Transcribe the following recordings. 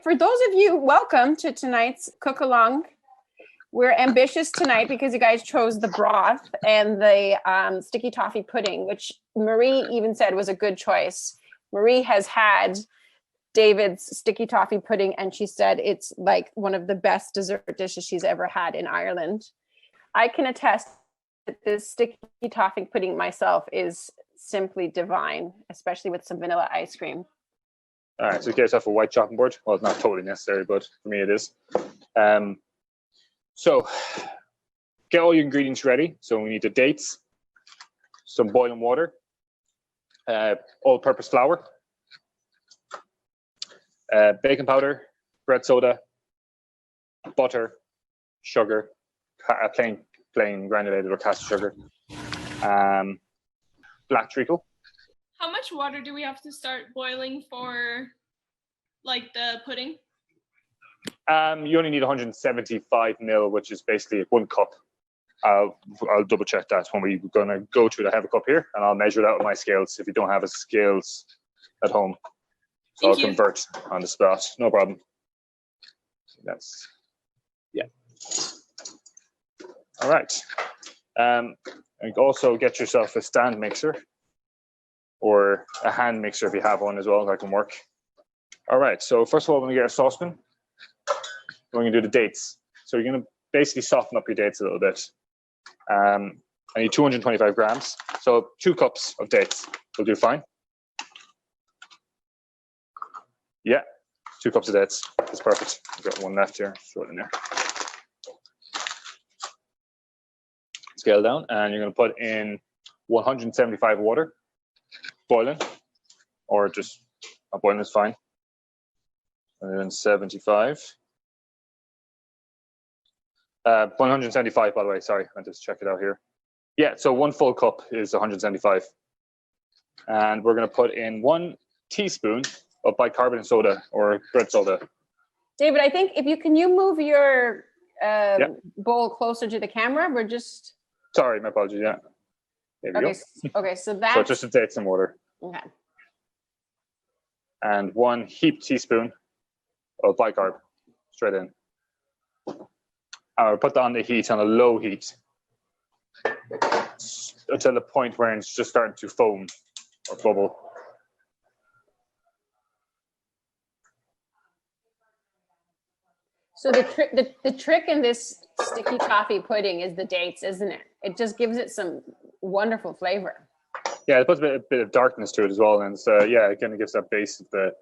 For those of you, welcome to tonight's cook along. We're ambitious tonight because you guys chose the broth and the sticky toffee pudding, which Marie even said was a good choice. Marie has had David's sticky toffee pudding and she said it's like one of the best dessert dishes she's ever had in Ireland. I can attest that this sticky toffee pudding myself is simply divine, especially with some vanilla ice cream. All right, so get yourself a white chopping board. Well, it's not totally necessary, but for me it is. So get all your ingredients ready. So we need the dates, some boiling water, all-purpose flour, baking powder, bread soda, butter, sugar, plain granulated or caster sugar, black treacle. How much water do we have to start boiling for, like, the pudding? You only need 175 ml, which is basically 1 cup. I'll double check that when we're going to go to the have a cup here, and I'll measure it out with my scales if you don't have a scales at home. So I'll convert on the spot, no problem. That's, yeah. All right. And also get yourself a stand mixer or a hand mixer if you have one as well, that can work. All right, so first of all, we're gonna get a saucepan. We're gonna do the dates. So you're gonna basically soften up your dates a little bit. I need 225 grams. So 2 cups of dates will do fine. Yeah, 2 cups of dates. That's perfect. I've got 1 left here. Throw it in there. Scale down, and you're gonna put in 175 water, boiling, or just not boiling is fine. 175. 175, by the way. Sorry, I just check it out here. Yeah, so 1 full cup is 175, and we're going to put in 1 teaspoon of bicarbonate soda or bread soda. David, I think if you move your bowl closer to the camera, we're just. Sorry, my apologies. Yeah. There we go. Okay, so that's. So just a dates and water. Okay. And 1 heaped teaspoon of bicarb straight in. I'll put that on the heat, on a low heat, until the point where it's just starting to foam or bubble. So the trick in this sticky toffee pudding is the dates, isn't it? It just gives it some wonderful flavor. Yeah, it puts a bit of darkness to it as well, and so yeah, it kind of gives that base of the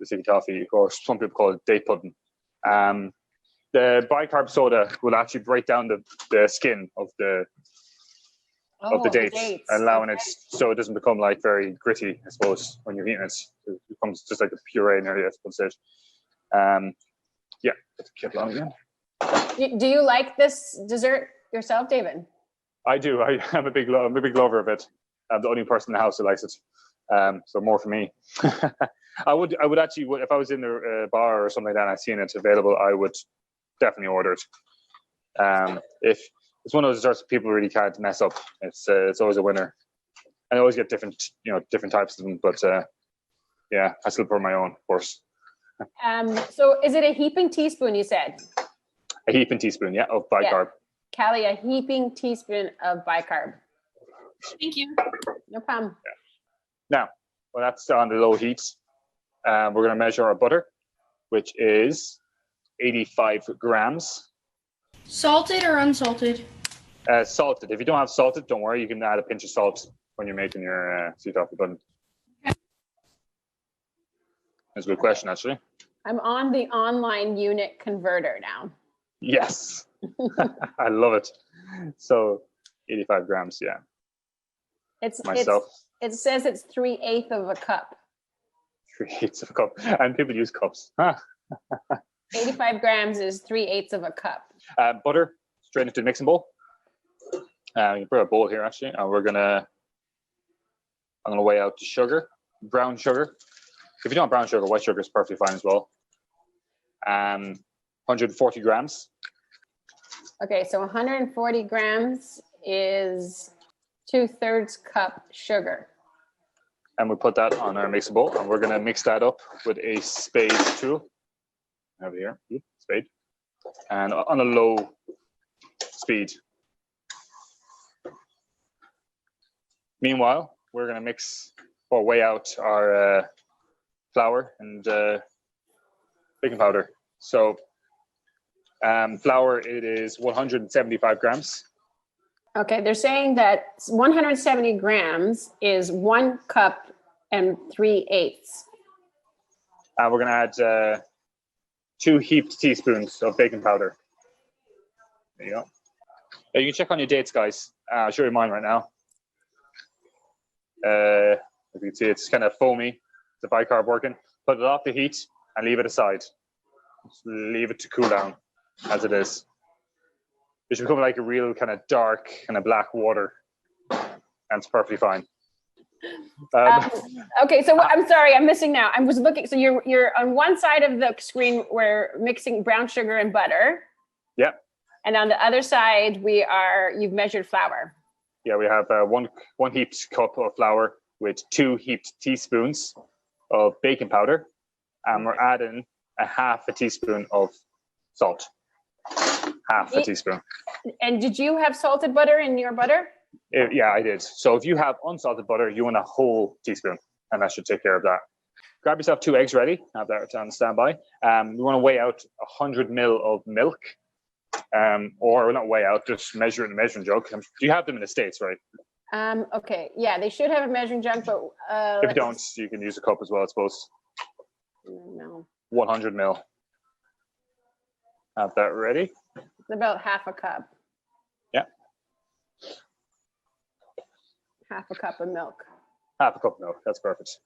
sticky toffee, or some people call it date pudding. The bicarb soda will actually break down the skin of the dates, allowing it so it doesn't become like very gritty, I suppose, when you're eating it. It becomes just like a puree nearly, I suppose. Yeah, let's keep it on again. Do you like this dessert yourself, David? I do. I'm a big lover of it. I'm the only person in the house who likes it. So more for me. I would actually, if I was in the bar or something like that and I seen it available, I would definitely order it. If it's one of those desserts people really can't mess up, it's always a winner. And I always get different types of them, but yeah, I still pour my own, of course. So is it a heaping teaspoon, you said? A heaping teaspoon, yeah, of bicarb. Yeah. Callie, a heaping teaspoon of bicarb. Thank you. No problem. Yeah. Now, well, that's on the low heat. We're going to measure our butter, which is 85 grams. Salted or unsalted? Salted. If you don't have salted, don't worry. You can add a pinch of salt when you're making your sweet toffee pudding. That's a good question, actually. I'm on the online unit converter now. Yes. I love it. So 85 grams, yeah. It says it's 3/8 of a cup. 3/8 of a cup. And people use cups. 85 grams is 3/8 of a cup. Butter straight into the mixing bowl. You can put a bowl here, actually. And I'm gonna weigh out the sugar, brown sugar. If you don't have brown sugar, white sugar is perfectly fine as well. 140 grams. Okay, so 140 grams is 2/3 cup sugar. And we put that on our mixing bowl, and we're going to mix that up with a spade tool. over here, spade, and on a low speed. Meanwhile, we're going to mix or weigh out our flour and baking powder. So flour, it is 175 grams. Okay, they're saying that 170 grams is 1 cup and 3/8. And we're going to add 2 heaped teaspoons of baking powder. There you go. You can check on your dates, guys. I'll show you mine right now. If you can see, it's kind of foamy. The bicarb working. Put it off the heat and leave it aside. Just leave it to cool down as it is. It should become like a real kind of dark kind of black water, and it's perfectly fine. Okay, so I'm sorry, I'm missing now. I was looking. So you're on one side of the screen. We're mixing brown sugar and butter. Yeah. And on the other side, you've measured flour. Yeah, we have one heaped cup of flour with 2 heaped teaspoons of baking powder, and we're adding a half a teaspoon of salt. Half a teaspoon. And did you have salted butter in your butter? Yeah, I did. So if you have unsalted butter, you want a whole teaspoon, and that should take care of that. Grab yourself 2 eggs ready. Have that on standby. We want to weigh out 100 ml of milk. Or not weigh out, just measure it in a measuring jug. Do you have them in the States, right? Okay, yeah, they should have a measuring jug, but if you don't, you can use a cup as well, I suppose. No. 100 ml. Have that ready. It's about half a cup. Yeah. Half a cup of milk. Half a cup of milk, that's perfect.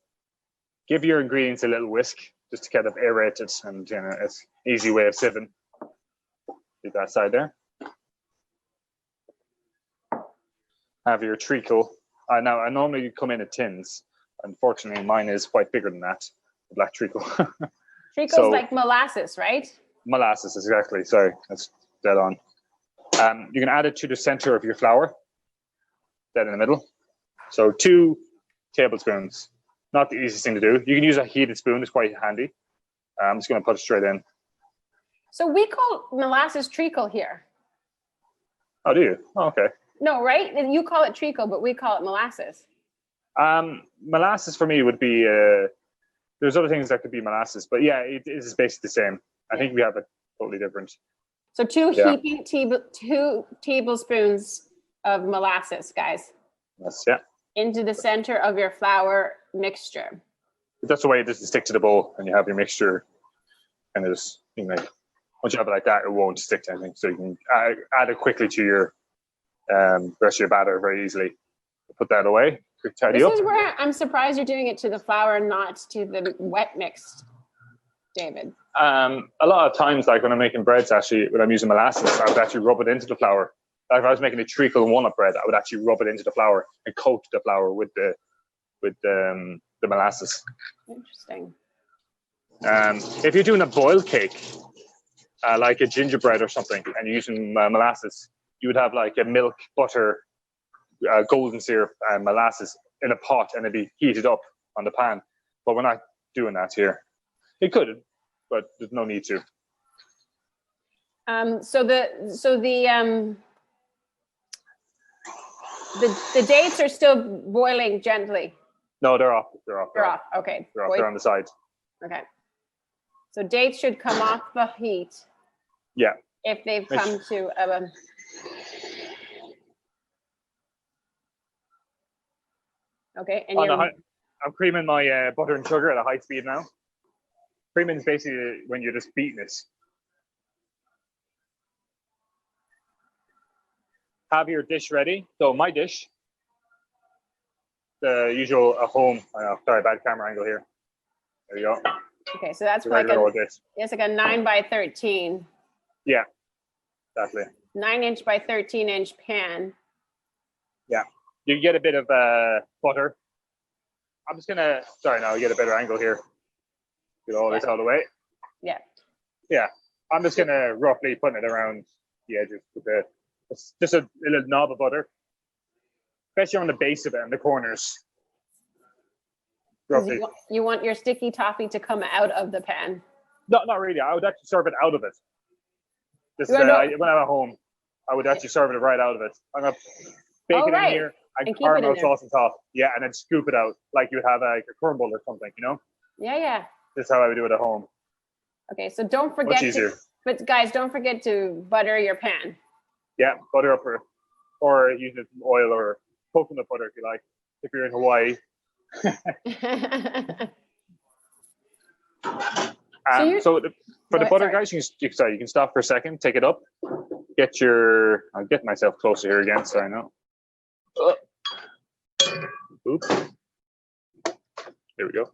Give your ingredients a little whisk, just to kind of aerate it, and it's an easy way of sieving. Leave that side there. Have your treacle. Now, I normally come in at tins. Unfortunately, mine is quite bigger than that, the black treacle. Treacle's like molasses, right? Molasses, exactly. Sorry, that's dead on. You can add it to the center of your flour, dead in the middle. So 2 tablespoons. Not the easiest thing to do. You can use a heated spoon, it's quite handy. I'm just going to put it straight in. So we call molasses treacle here. Oh, do you? Oh, okay. No, right? You call it treacle, but we call it molasses. Molasses for me would be, there's other things that could be molasses, but yeah, it is basically the same. I think we have a totally different. So 2 tablespoons of molasses, guys. Yes, yeah. Into the center of your flour mixture. That's the way it doesn't stick to the bowl, and you have your mixture, and it's, once you have it like that, it won't stick to anything. So you can add it quickly to your rest of your batter very easily. Put that away. Quick tidy up. This is where I'm surprised you're doing it to the flour, not to the wet mix, David. A lot of times, like when I'm making breads, actually, when I'm using molasses, I would actually rub it into the flour. Like if I was making a treacle and walnut bread, I would actually rub it into the flour and coat the flour with the molasses. Interesting. If you're doing a boiled cake, like a gingerbread or something, and you're using molasses, you would have like a milk, butter, golden syrup, and molasses in a pot, and it'd be heated up on the pan. But we're not doing that here. It could, but there's no need to. So the dates are still boiling gently. No, they're off. They're off. Okay. They're off. They're on the side. Okay. So dates should come off the heat. Yeah. If they've come to okay, and I'm creaming my butter and sugar at a high speed now. Creaming is basically when you're just beating it. Have your dish ready. So my dish, the usual home. Sorry, bad camera angle here. There you go. Okay, so that's like it's like a 9 by 13. Yeah, exactly. 9-inch by 13-inch pan. Yeah, you get a bit of butter. I'm just gonna. Sorry, now get a better angle here. Get all this out of the way. Yeah. Yeah, I'm just gonna roughly put it around the edges with it's just a little knob of butter, especially on the base of it and the corners. Roughly. You want your sticky toffee to come out of the pan. Not really. I would actually serve it out of it. This is when I'm at home, I would actually serve it right out of it. I'm gonna bake it in here and keep it caramel in there. sauce on top. Yeah, and then scoop it out like you would have a crumble or something. Yeah. This is how I would do it at home. Okay, so don't forget Much easier. but guys, don't forget to butter your pan. Yeah, butter up or use it oil or coconut butter if you like. If you're in Hawaii. For the butter, guys, you can stop for a second, take it up, I'll get myself closer here again, so I know. Oops. There we go.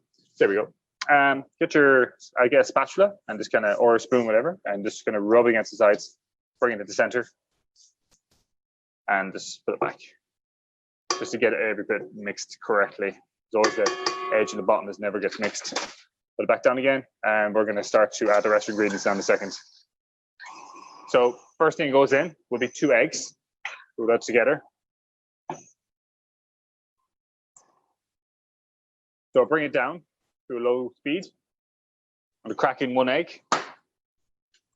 Get your, spatula and just or a spoon, whatever, and just rub against the sides, bring it to the center, and just put it back. Just to get every bit mixed correctly. There's always the edge and the bottom that never gets mixed. Put it back down again, and we're going to start to add the rest of the ingredients down in a second. So first thing goes in will be 2 eggs. Put that together. So bring it down to a low speed. I'm cracking 1 egg.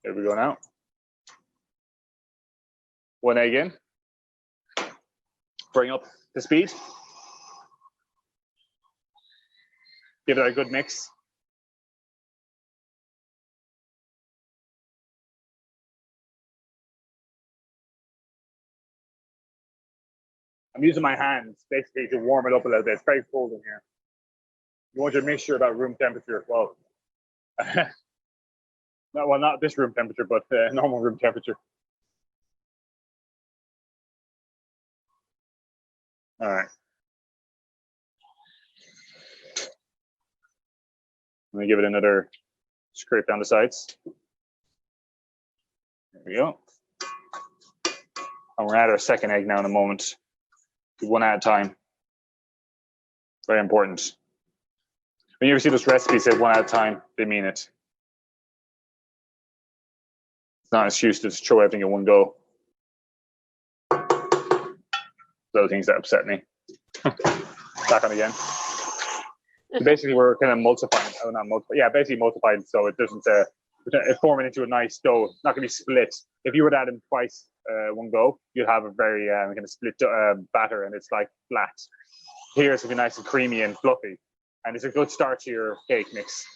There we go now. 1 egg in. Bring up the speed. Give it a good mix. I'm using my hands basically to warm it up a little bit. It's very cold in here. You want your mixture about room temperature as well. Not this room temperature, but normal room temperature. All right. I'm gonna give it another scrape down the sides. There we go. And we're gonna add our second egg now in a moment. Do 1 at a time. Very important. When you ever see those recipes say 1 at a time, they mean it. It's not an excuse to just throw everything in one go. Those things that upset me. Back on again. So basically, we're kind of multiplying. Oh, not multiplying. Yeah, basically multiplying so it doesn't form it into a nice dough. It's not going to be split. If you were to add them twice, one go, you'd have a very kind of split batter, and it's like flat. Here, it's going to be nice and creamy and fluffy, and it's a good start to your cake mix.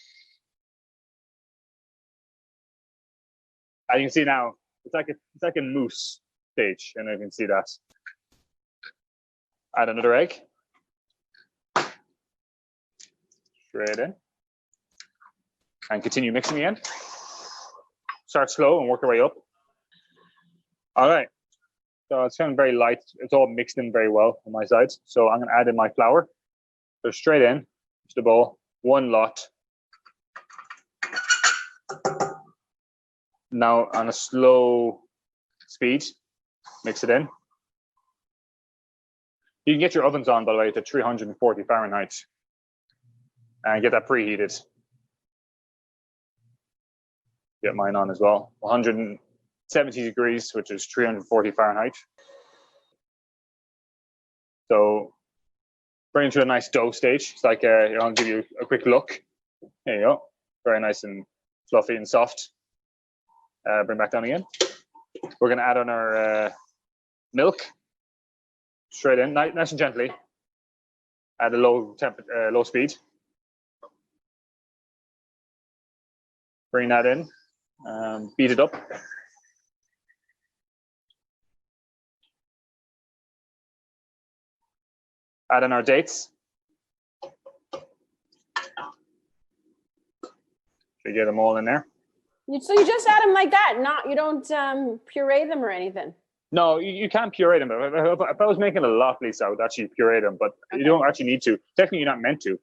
And you can see now it's like a mousse stage, and you can see that. Add another egg. Straight in. And continue mixing again. Start slow and work your way up. All right. So it's kind of very light. It's all mixed in very well on my sides. So I'm going to add in my flour. So straight in to the bowl. 1 lot. Now on a slow speed, mix it in. You can get your ovens on, by the way, to 340 Fahrenheit and get that preheated. Get mine on as well. 170 degrees, which is 340 Fahrenheit. So bring it to a nice dough stage. It's like, I'll give you a quick look. There you go. Very nice and fluffy and soft. Bring back down again. We're going to add on our milk. Straight in, nice and gently. At a low speed. Bring that in. Beat it up. Add in our dates. We get them all in there. So you just add them like that, you don't puree them or anything? No, you can't puree them. If I was making a lot, Lisa, I would actually puree them, but you don't actually need to. Technically, you're not meant to.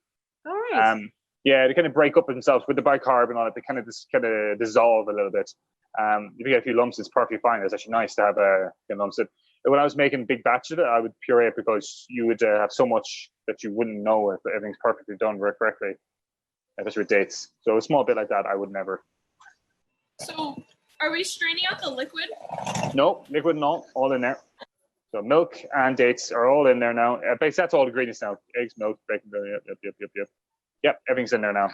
All right. Yeah, they kind of break up themselves with the bicarb and all that. They kind of dissolve a little bit. If you get a few lumps, it's perfectly fine. It's actually nice to have lumps. When I was making big batches of it, I would puree it because you would have so much that you wouldn't know if everything's perfectly done correctly. Especially with dates. So a small bit like that, I would never. So are we straining out the liquid? No, liquid and all in there. So milk and dates are all in there now. Basically, that's all the ingredients now. Eggs, milk, bacon, yep. Yep, everything's in there now.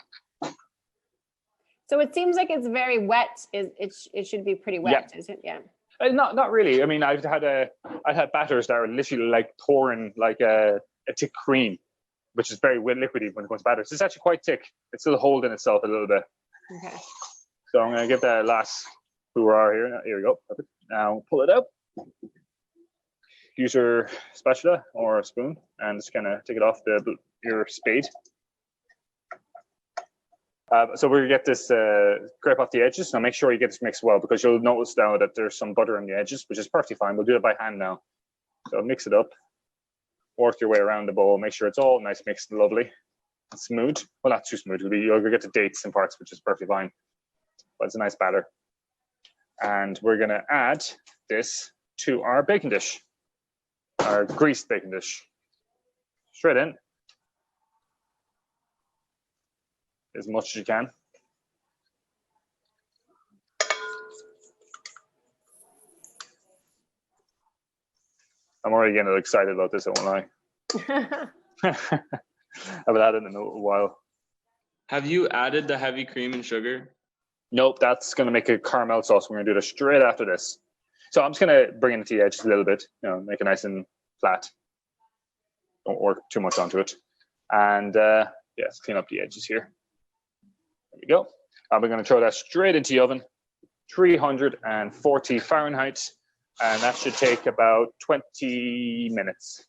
So it seems like it's very wet. It should be pretty wet, is it? Yeah. Not really. I mean, I've had batters that are literally like pouring like a thick cream, which is very liquidy when it comes to batters. It's actually quite thick. It's still holding itself a little bit. Okay. So I'm going to give that a last hoorah here. Here we go. Perfect. Now pull it up. Use your spatula or a spoon and just kind of take it off your spade. So we're going to get this scrape off the edges. Now make sure you get this mixed well, because you'll notice now that there's some butter on the edges, which is perfectly fine. We'll do it by hand now. So mix it up. Work your way around the bowl. Make sure it's all nice, mixed, and lovely, and smooth. Well, not too smooth. You'll get the dates in parts, which is perfectly fine. But it's a nice batter. And we're going to add this to our baking dish, our greased baking dish. Straight in. As much as you can. I'm already getting excited about this, I won't lie. I haven't had it in a while. Have you added the heavy cream and sugar? Nope, that's going to make a caramel sauce. We're going to do that straight after this. So I'm just going to bring it to the edge a little bit, make it nice and flat. Don't work too much onto it. And let's clean up the edges here. There we go. We're going to throw that straight into the oven, 340 Fahrenheit, and that should take about 20 minutes.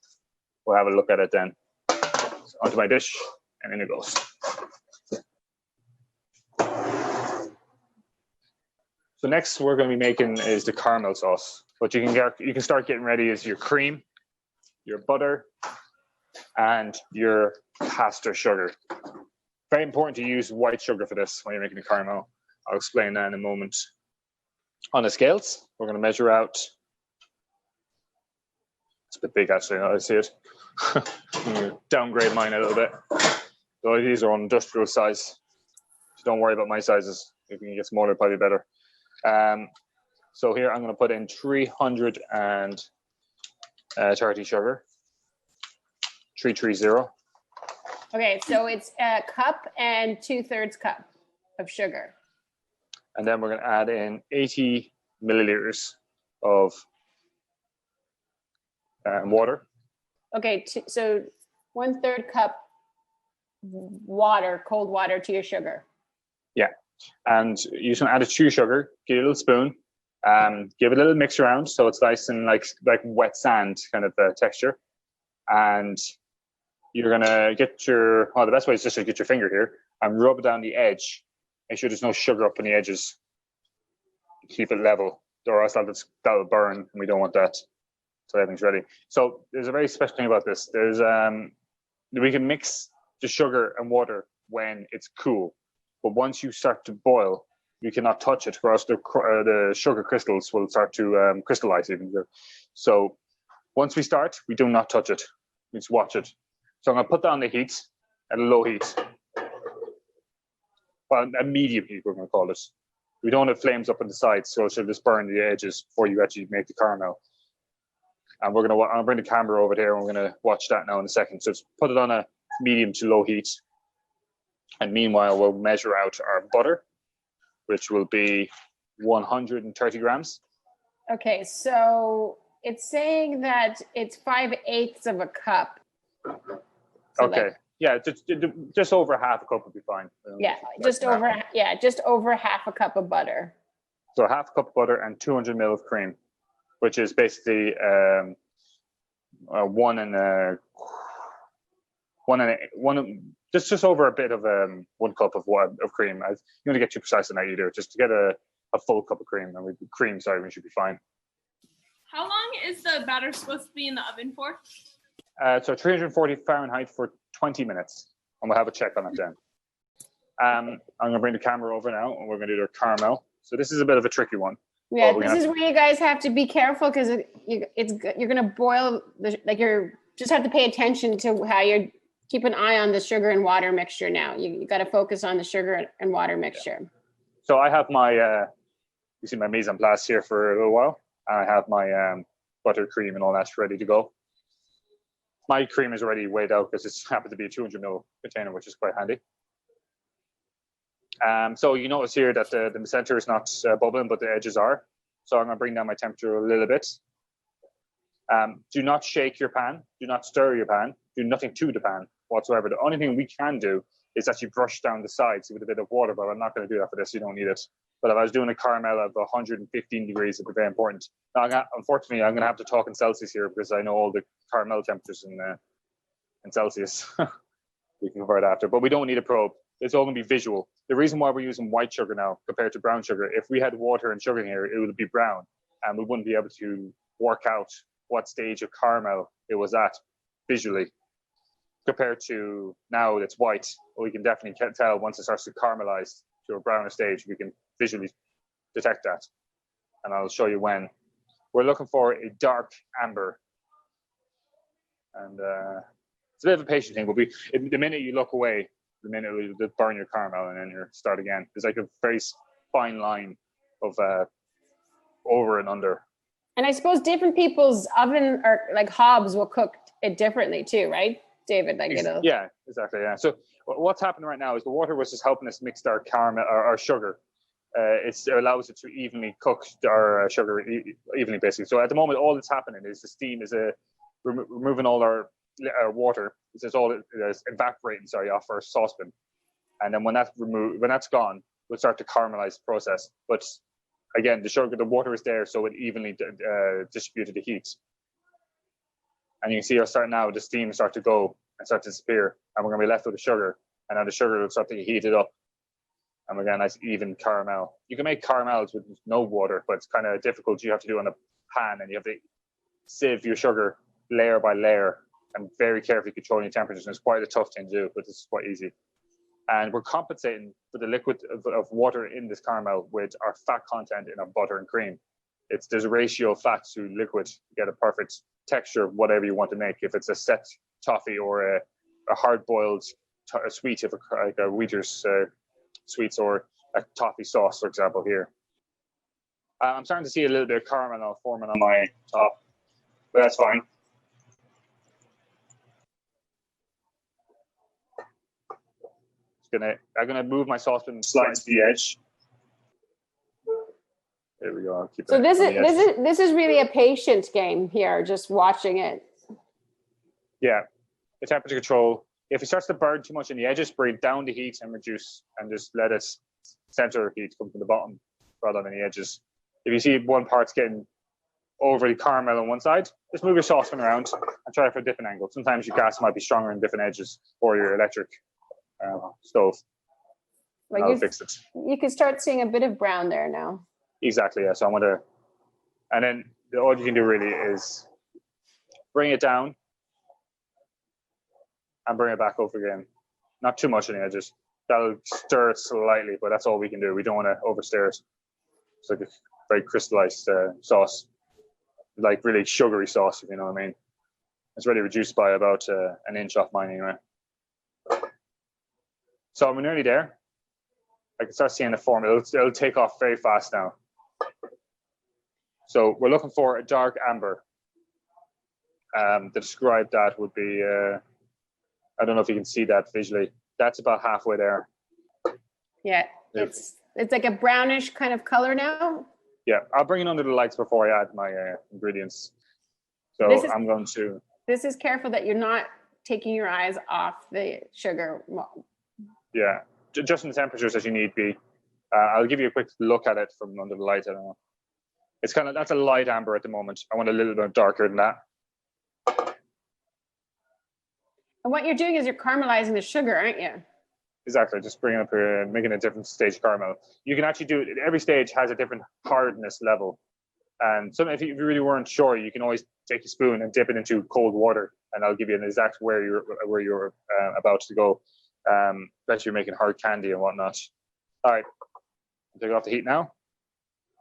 We'll have a look at it then. So onto my dish, and in it goes. So next we're going to be making is the caramel sauce. What you can start getting ready is your cream, your butter, and your caster sugar. Very important to use white sugar for this when you're making the caramel. I'll explain that in a moment. On the scales, we're going to measure out. It's a bit big actually, now I see it. I'm going to downgrade mine a little bit. So these are on industrial size. So don't worry about my sizes. If you can get smaller, probably better. So here I'm going to put in 330 sugar. 330. Okay, so it's a cup and 2/3 cup of sugar. And then we're going to add in 80 milliliters of water. Okay, so 1/3 cup water, cold water to your sugar. Yeah, and you can add it to your sugar. Give it a little spoon. Give it a little mix around so it's nice and like wet sand kind of texture. And you're gonna get the best way is just to get your finger here and rub it down the edge. Make sure there's no sugar up on the edges. Keep it level, or else that'll burn, and we don't want that. So everything's ready. So there's a very special thing about this. We can mix the sugar and water when it's cool, but once you start to boil, you cannot touch it, or else the sugar crystals will start to crystallize even. So once we start, we do not touch it. We just watch it. So I'm going to put down the heat at a low heat. Well, a medium heat, we're going to call it. We don't have flames up on the sides, so it should just burn the edges before you actually make the caramel. And I'll bring the camera over here, and we're going to watch that now in a second. So just put it on a medium to low heat. And meanwhile, we'll measure out our butter, which will be 130 grams. Okay, so it's saying that it's 5/8 of a cup. So Okay. Yeah, just over half a cup would be fine. Just over half a cup of butter. So half a cup of butter and 200 ml of cream, which is basically just over a bit of 1 cup of cream. You want to get too precise on that either. Just to get a full cup of cream, and we should be fine. How long is the batter supposed to be in the oven for? So 340 Fahrenheit for 20 minutes, and we'll have a check on it then. I'm going to bring the camera over now, and we're going to do the caramel. So this is a bit of a tricky one. Yeah, this is where you guys have to be careful, because you're going to boil you just have to pay attention to how you're keep an eye on the sugar and water mixture. Now you got to focus on the sugar and water mixture. Yeah. So I have my you see my mise en place here for a little while. I have my butter, cream, and all that's ready to go. My cream is already weighed out because it's happened to be a 200 ml container, which is quite handy. So you notice here that the center is not bubbling, but the edges are. So I'm going to bring down my temperature a little bit. Do not shake your pan. Do not stir your pan. Do nothing to the pan whatsoever. The only thing we can do is actually brush down the sides with a bit of water, but I'm not going to do that for this. You don't need it. But if I was doing a caramel of 115 degrees, it would be very important. Now, unfortunately, I'm going to have to talk in Celsius here because I know all the caramel temperatures in Celsius. We can convert after, but we don't need a probe. It's all going to be visual. The reason why we're using white sugar now compared to brown sugar, if we had water and sugar here, it would be brown, and we wouldn't be able to work out what stage of caramel it was at visually. Compared to now that's white, we can definitely tell once it starts to caramelize to a browner stage, we can visually detect that. And I'll show you when. We're looking for a dark amber. And it's a bit of a patient thing, but the minute you look away, the minute you burn your caramel and then you start again. There's like a very fine line of over and under. And I suppose different people's oven or like hobs will cook it differently too, right, David? Like Yeah, exactly. Yeah. So what's happening right now is the water was just helping us mix our caramel or our sugar. It allows it to evenly cook our sugar evenly, basically. So at the moment, all that's happening is the steam is removing all our water. It's all evaporating, off our saucepan. And then when that's gone, we'll start to caramelize the process. But again, the water is there, so it evenly distributed the heat. And you can see the steam start to go and start to disappear, and we're going to be left with the sugar. And now the sugar will start to heat it up, and we get a nice even caramel. You can make caramels with no water, but it's kind of difficult. You have to do it on a pan, and you have to sieve your sugar layer by layer and very carefully controlling your temperatures. And it's quite a tough thing to do, but it's quite easy. And we're compensating for the liquid of water in this caramel with our fat content in our butter and cream. There's a ratio of fat to liquid to get a perfect texture of whatever you want to make. If it's a set toffee or a hard-boiled sweet, like a Wheater's sweets or a toffee sauce, for example, here. I'm starting to see a little bit of caramel now forming on my top, but that's fine. I'm gonna move my saucepan slightly to the edge. There we go. I'll keep so this is really a patient game here, just watching it. Yeah, the temperature control. If it starts to burn too much in the edges, bring down the heat and reduce, and just let it center heat come from the bottom rather than the edges. If you see one part's getting overly caramel on one side, just move your saucepan around and try it for a different angle. Sometimes your gas might be stronger in different edges, or your electric stove. Like I'll fix it. You can start seeing a bit of brown there now. Exactly, yeah. So I'm gonna, and then all you can do really is bring it down and bring it back up again. Not too much on the edges. That'll stir it slightly, but that's all we can do. We don't want to overstir it. It's like a very crystallized sauce, like really sugary sauce, if you know what I mean. It's already reduced by about an inch off mine anyway. So I'm nearly there. I can start seeing the form. It'll take off very fast now. So we're looking for a dark amber. To describe that would be, I don't know if you can see that visually. That's about halfway there. Yeah. It's like a brownish kind of color now. Yeah, I'll bring it under the lights before I add my ingredients. So I'm going to. This is careful that you're not taking your eyes off the sugar. Yeah, just in the temperatures that you need be. I'll give you a quick look at it from under the light. I don't know. It's that's a light amber at the moment. I want a little bit darker than that. And what you're doing is you're caramelizing the sugar, aren't you? Exactly, just bringing it up here and making a different stage caramel. You can actually do it. Every stage has a different hardness level. And so if you really weren't sure, you can always take a spoon and dip it into cold water, and I'll give you an exact where you're about to go. Especially you're making hard candy and whatnot. All right, take off the heat now.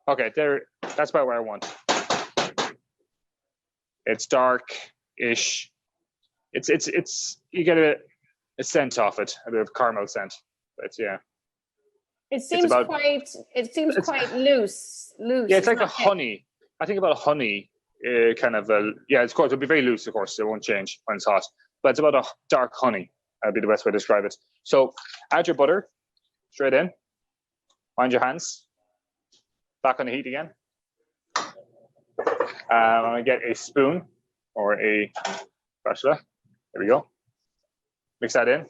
Okay, there. That's about where I want. It's dark-ish. It's you get a scent off it, a bit of caramel scent. But yeah. It seems quite loose. Yeah, it's like a honey. I think about a honey kind of it's it'll be very loose, of course. It won't change when it's hot. But it's about a dark honey. That'd be the best way to describe it. So add your butter straight in. Mind your hands. Back on the heat again. I'm going to get a spoon or a spatula. There we go. Mix that in.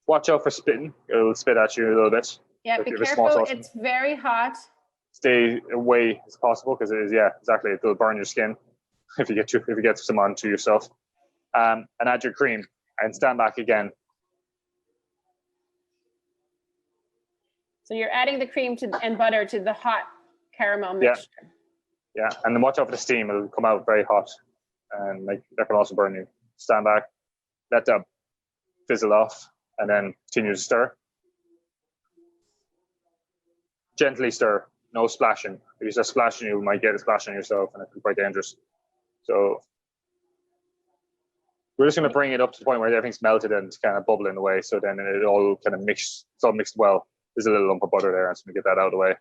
Watch out for spitting. It'll spit at you a little bit. Yeah, If be you have a small careful. saucepan. It's very hot. Stay away as possible because it is, yeah, exactly. It'll burn your skin if you get some onto yourself. And add your cream and stand back again. So you're adding the cream and butter to the hot caramel mixture. Yeah, and then watch out for the steam. It'll come out very hot, and that can also burn you. Stand back, let that fizzle off, and then continue to stir. Gently stir, no splashing. If you start splashing, you might get a splash on yourself, and it can be quite dangerous. So we're just going to bring it up to the point where everything's melted and it's kind of bubbling away. So then it all kind of mixed. It's all mixed well. There's a little lump of butter there. I'm just going to get that out of the way,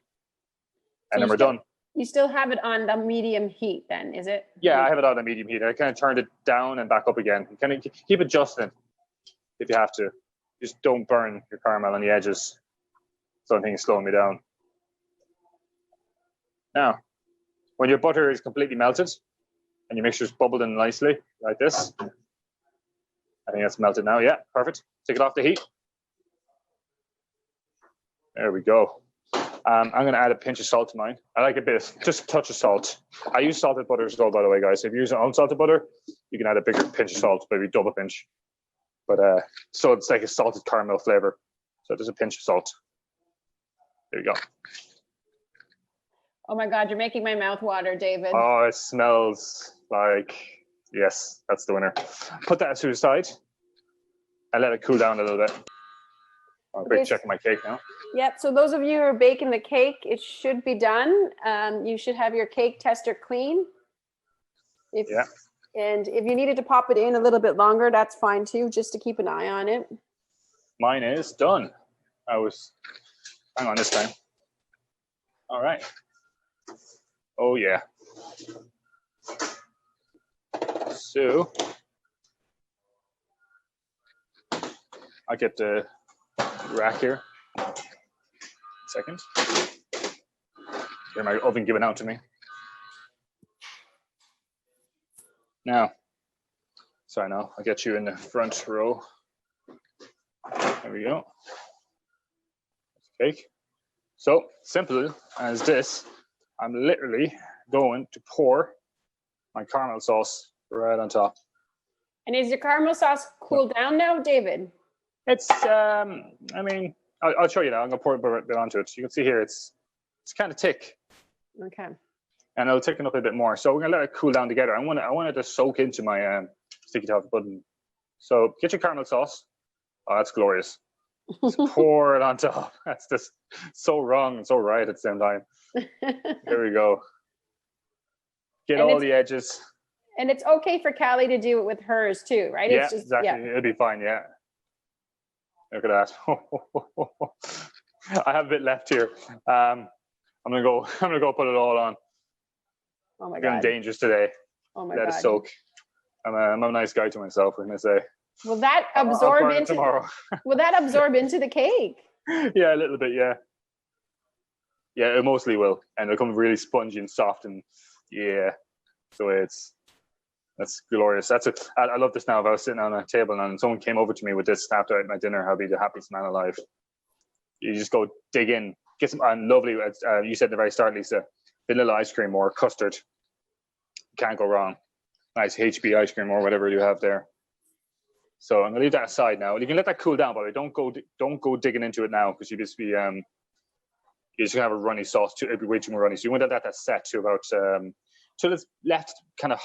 and then we're done. You still have it on the medium heat, then, is it? Yeah, I have it on the medium heat. I kind of turned it down and back up again. You kind of keep adjusting if you have to. Just don't burn your caramel on the edges. Something is slowing me down. Now, when your butter is completely melted and your mixture's bubbled in nicely, like this, I think that's melted now. Yeah, perfect. Take it off the heat. There we go. I'm going to add a pinch of salt to mine. I like a bit, just a touch of salt. I use salted butter as well, by the way, guys. If you use unsalted butter, you can add a bigger pinch of salt, maybe double pinch. But so it's like a salted caramel flavor. So there's a pinch of salt. There you go. Oh my God, you're making my mouth water, David. Oh, it smells like, yes, that's the winner. Put that to the side and let it cool down a little bit. I'm quick checking my cake now. Yep, so those of you who are baking the cake, it should be done. You should have your cake tester clean. Yeah. And if you needed to pop it in a little bit longer, that's fine too, just to keep an eye on it. Mine is done. Hang on this time. All right. Oh yeah. So I'll get the rack here. Second. Here's my oven given out to me. Now, sorry, now I'll get you in the front row. There we go. Cake. So simple as this, I'm literally going to pour my caramel sauce right on top. And is your caramel sauce cooled down now, David? It's, I mean, I'll show you now. I'm gonna pour a bit onto it. You can see here, it's kind of thick. Okay. And it'll thicken up a bit more. So we're gonna let it cool down together. I want it to soak into my sticky toffee pudding. So get your caramel sauce. Oh, that's glorious. Just pour it on top. That's just so wrong and so right at the same time. There we go. Get all the edges. And it's okay for Callie to do it with hers too, right? Yeah, it's just, exactly. Yeah. It'll be fine. Yeah. Look at that. I have a bit left here. I'm gonna go put it all on. Oh my I'm God. dangerous today. Oh my Let God. it soak. I'm a nice guy to myself, I'm gonna say. Will that I'll absorb burn it into tomorrow? Will that absorb into the cake? Yeah, a little bit, yeah. Yeah, it mostly will. And it'll come really spongy and soft and yeah. So that's glorious. I love this now. If I was sitting on a table and someone came over to me with this after I had my dinner, I'll be the happiest man alive. You just go dig in, get some lovely, you said at the very start, Lisa, vanilla ice cream or custard. Can't go wrong. Nice HB ice cream or whatever you have there. So I'm gonna leave that aside now. You can let that cool down, by the way. Don't go digging into it now because you just be you're just gonna have a runny sauce. It'd be way too more runny. So you want to let that set to about till it's left kind of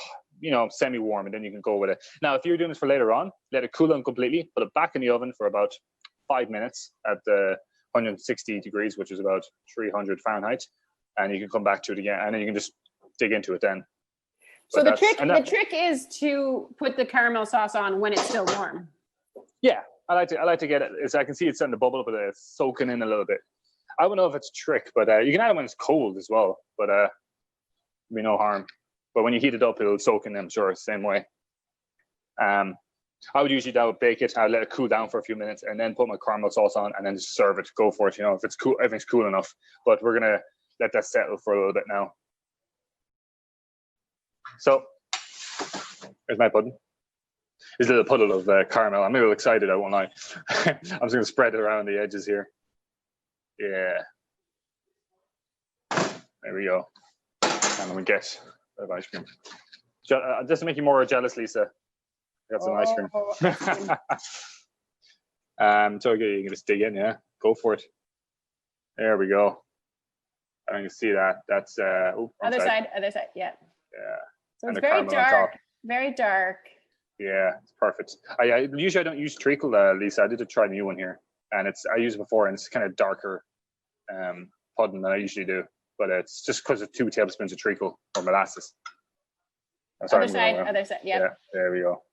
semi-warm, and then you can go with it. Now, if you're doing this for later on, let it cool down completely. Put it back in the oven for about 5 minutes at the 160 degrees, which is about 300 Fahrenheit, and you can come back to it again, and then you can just dig into it then. So the trick is to put the caramel sauce on when it's still warm. Yeah, I like to get it. I can see it's starting to bubble, but it's soaking in a little bit. I don't know if it's a trick, but you can add it when it's cold as well. But be no harm. But when you heat it up, it'll soak in. I'm sure, same way. I would usually bake it. I'd let it cool down for a few minutes and then put my caramel sauce on and then just serve it. Go for it. If it's cool, everything's cool enough. But we're gonna let that settle for a little bit now. So there's my pudding. There's a little puddle of caramel. I'm a little excited, I won't lie. I'm just gonna spread it around the edges here. Yeah. There we go. And we get a bit of ice cream. Just to make you more jealous, Lisa. I got some ice cream. So you can just dig in, yeah. Go for it. There we go. I can see that. That's other side, yeah. Yeah. So it's very dark. Very dark. Yeah, it's perfect. Usually I don't use treacle, Lisa. I did try a new one here, and I used it before, and it's kind of darker pudding than I usually do. But it's just because of 2 tablespoons of treacle or molasses. Other side, yeah. There we go.